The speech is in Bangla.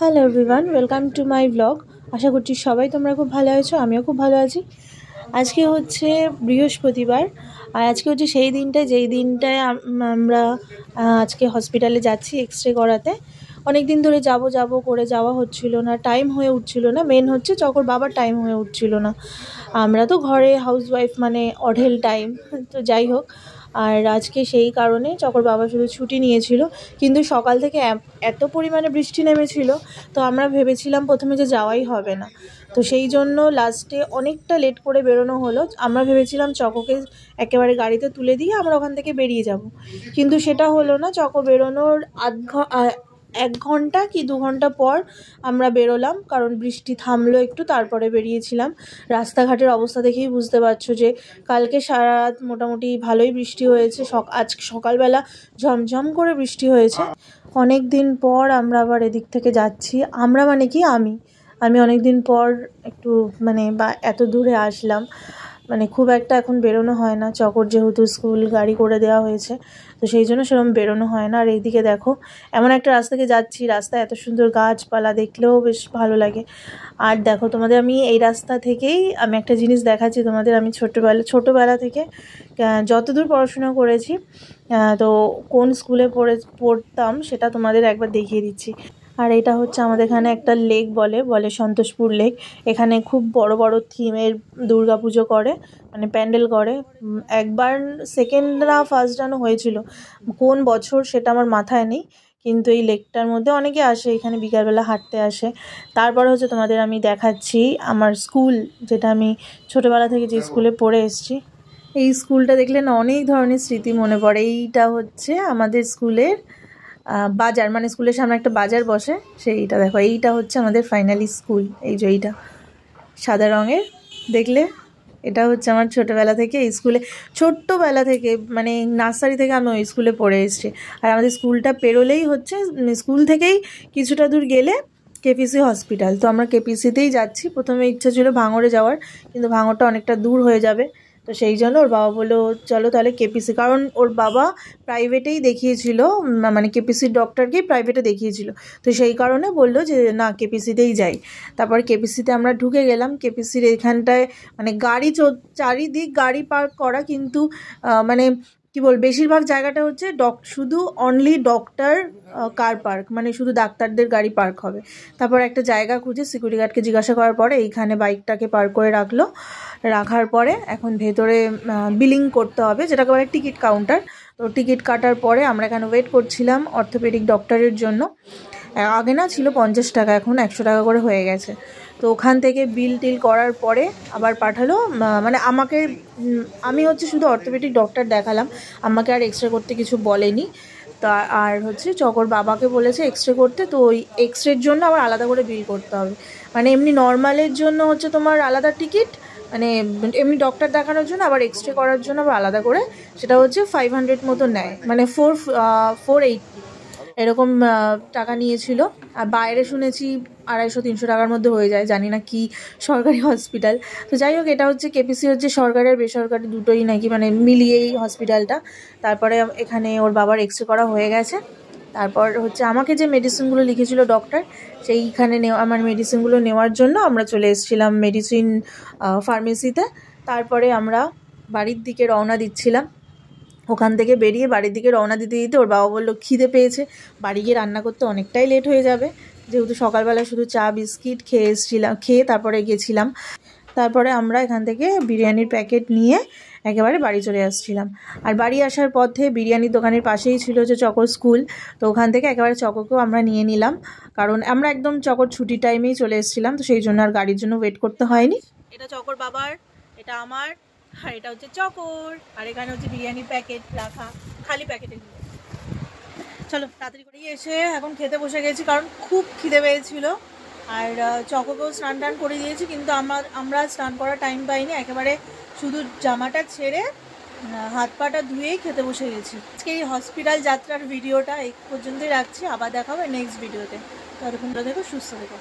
Hello everyone, welcome to my blog. আশা করছি সবাই তোমরা খুব ভালো আছো, আমিও খুব ভালো আছি। আজকে হচ্ছে বৃহস্পতিবার, আর আজকে হচ্ছে সেই দিনটায় যেই দিনটায় আমরা আজকে হসপিটালে যাচ্ছি এক্স রে করাতে। অনেক দিন ধরে যাব যাব করে যাওয়া হচ্ছিল না, টাইম হয়ে উঠছিল না। মেন হচ্ছে চকর বাবার টাইম হয়ে উঠছিল না। আমরা তো ঘরে হাউসওয়াইফ, মানে অঢেল টাইম, তো যাই হোক। আর আজকে সেই কারণে চকর বাবা শুধু ছুটি নিয়েছিল, কিন্তু সকাল থেকে এত পরিমাণে বৃষ্টি নেমেছিল, তো আমরা ভেবেছিলাম প্রথমে যে যাওয়াই হবে না। তো সেই জন্য লাস্টে অনেকটা লেট করে বেরোনো হলো। আমরা ভেবেছিলাম চকোকে একেবারে গাড়িতে তুলে দিয়ে আমরা ওখান থেকে বেরিয়ে যাব, কিন্তু সেটা হলো না। চকো বেরোনোর 1 ঘন্টা কি 2 ঘন্টা পর আমরা বেরোলাম, কারণ বৃষ্টি থামলো একটু, তারপরে বেরিয়েছিলাম। রাস্তাঘাটের অবস্থা দেখেই বুঝতে পারছো যে কালকে সারা রাত মোটামুটি ভালোই বৃষ্টি হয়েছে, আজ সকালবেলা ঝমঝম করে বৃষ্টি হয়েছে। অনেক দিন পর আমরা আবার এদিক থেকে যাচ্ছি। আমরা মানে কি, আমি অনেক দিন পর একটু মানে বা এত দূরে আসলাম। মানে খুব একটা এখন বেরোনো হয় না, চকর যেহেতু স্কুল গাড়ি করে দেওয়া হয়েছে, তো সেই জন্য সেরকম বেরোনো হয় না। আর এইদিকে দেখো, এমন একটা রাস্তাকে যাচ্ছি, রাস্তায় এত সুন্দর গাছপালা দেখলেও বেশ ভালো লাগে। আর দেখো তোমাদের আমি এই রাস্তা থেকেই আমি একটা জিনিস দেখাচ্ছি তোমাদের। আমি ছোটোবেলা থেকে যতদূর পড়াশোনা করেছি, তো কোন স্কুলে পড়তাম সেটা তোমাদের একবার দেখিয়ে দিচ্ছি। আর এটা হচ্ছে আমাদের এখানে একটা লেক বলে সন্তোষপুর লেক। এখানে খুব বড় বড় থিমের দুর্গাপুজো করে, মানে প্যান্ডেল করে। একবার সেকেন্ড না ফার্স্ট যেন হয়েছিল, কোন বছর সেটা আমার মাথায় নেই। কিন্তু এই লেকটার মধ্যে অনেকে আসে, এখানে বিকালবেলা হাঁটতে আসে। তারপরে হচ্ছে তোমাদের আমি দেখাচ্ছি আমার স্কুল, যেটা আমি ছোটোবেলা থেকে যে স্কুলে পড়ে এসেছি। এই স্কুলটা দেখলে না অনেক ধরনের স্মৃতি মনে পড়ে। এইটা হচ্ছে আমাদের স্কুলের বাজার, মানে স্কুলের সামনে একটা বাজার বসে, সেইটা দেখো। এইটা হচ্ছে আমাদের ফাইনালি স্কুল, এই যে এইটা সাদা রঙের দেখলে, এটা হচ্ছে আমার ছোটোবেলা থেকে এই স্কুলে, ছোট্টবেলা থেকে মানে নার্সারি থেকে আমি ওই স্কুলে পড়ে এসেছি। আর আমাদের স্কুলটা পেরোলেই হচ্ছে, স্কুল থেকেই কিছুটা দূর গেলে কেপিসি হসপিটাল। তো আমরা কেপিসিতেই যাচ্ছি। প্রথমে ইচ্ছা ছিল ভাঙড়ে যাওয়ার, কিন্তু ভাঙড়টা অনেকটা দূর হয়ে যাবে। তো সেই জন্য ওর বাবা বললো চলো তাহলে কেপিসি, কারণ ওর বাবা প্রাইভেটেই দেখিয়েছিল, মানে কেপিসির ডক্টরকেই প্রাইভেটে দেখিয়েছিল। তো সেই কারণে বললো যে না, কেপিসিতেই যাই। তারপর কেপিসিতে আমরা ঢুকে গেলাম। কেপিসির এখানটায় মানে চারিদিক গাড়ি পার্ক করা, কিন্তু মানে কি বল, বেশিরভাগ জায়গাটা হচ্ছে শুধু অনলি ডক্টর কার পার্ক, মানে শুধু ডাক্তারদের গাড়ি পার্ক হবে। তারপর একটা জায়গা খুঁজে সিকিউরিটি গার্ডকে জিজ্ঞাসা করার পরে এইখানে বাইকটাকে পার্ক করে রাখার পরে এখন ভেতরে বিলিং করতে হবে, যেটাকে বলে টিকিট কাউন্টার। তো টিকিট কাটার পরে আমরা এখানে ওয়েট করছিলাম অর্থোপেডিক ডক্টরের জন্য। আগে না ছিল 50 টাকা, এখন 100 টাকা করে হয়ে গেছে। তো ওখান থেকে বিল টিল করার পরে আবার পাঠালো, মানে আমি হচ্ছে শুধু অর্থোপেডিক ডক্টর দেখালাম, আমাকে আর এক্স রে করতে কিছু বলেনি। তা আর হচ্ছে চকর বাবাকে বলেছে এক্স রে করতে, তো ওই এক্স রের জন্য আবার আলাদা করে বিল করতে হবে। মানে এমনি নর্মালের জন্য হচ্ছে তোমার আলাদা টিকিট, মানে এমনি ডক্টর দেখানোর জন্য, আবার এক্স রে করার জন্য আবার আলাদা করে, সেটা হচ্ছে 500 মতো নেয়, মানে 480 এরকম টাকা নিয়েছিল। আর বাইরে শুনেছি 250-300 টাকার মধ্যে হয়ে যায়, জানি না কি সরকারি হসপিটাল। তো যাই হোক, এটা হচ্ছে কেপিসি হচ্ছে সরকারি আর বেসরকারি দুটোই নাকি, মানে মিলিয়েই হসপিটালটা। তারপরে এখানে ওর বাবার এক্স রে করা হয়ে গেছে। তারপর হচ্ছে আমাকে যে মেডিসিনগুলো লিখেছিল ডক্টর, সেইখানে আমার মেডিসিনগুলো নেওয়ার জন্য আমরা চলে এসেছিলাম মেডিসিন ফার্মেসিতে। তারপরে আমরা বাড়ির দিকে রওনা দিচ্ছিলাম। ওখান থেকে বেরিয়ে বাড়ির দিকে রওনা দিতে দিতে ওর বাবা বললো খিদে পেয়েছে, বাড়ি গিয়ে রান্না করতে অনেকটাই লেট হয়ে যাবে, যেহেতু সকালবেলা শুধু চা বিস্কিট খেয়ে তারপরে গেছিলাম। তারপরে আমরা এখান থেকে বিরিয়ানির প্যাকেট নিয়ে একেবারে বাড়ি চলে আসছিলাম। আর বাড়ি আসার পথে বিরিয়ানির দোকানের পাশেই ছিল যে চকর স্কুল, তো ওখান থেকে একেবারে চকরকেও আমরা নিয়ে নিলাম, কারণ আমরা একদম চকর ছুটি টাইমেই চলে এসেছিলাম, তো সেই জন্য আর গাড়ির জন্য ওয়েট করতে হয়নি। এটা চকর বাবার, এটা আমার, আর এটা হচ্ছে চকর। আর এখানে হচ্ছে বিরিয়ানির প্যাকেট রাখা, খালি প্যাকেটে। চলো তাড়াতাড়ি করে এসে এখন খেতে বসে গেছি, কারণ খুব খিদে পেয়েছিল। আর চকোকেও স্নান টান করে দিয়েছি, কিন্তু আমরা স্নান করার টাইম পাইনি, একেবারে শুধু জামাটা ছেড়ে হাত পাটা ধুয়েই খেতে বসে গেছি। আজকে এই হসপিটাল যাত্রার ভিডিওটা এই পর্যন্তই রাখছি, আবার দেখা হবে নেক্সট ভিডিওতে। ততক্ষণ দেখো, সুস্থ থেকো।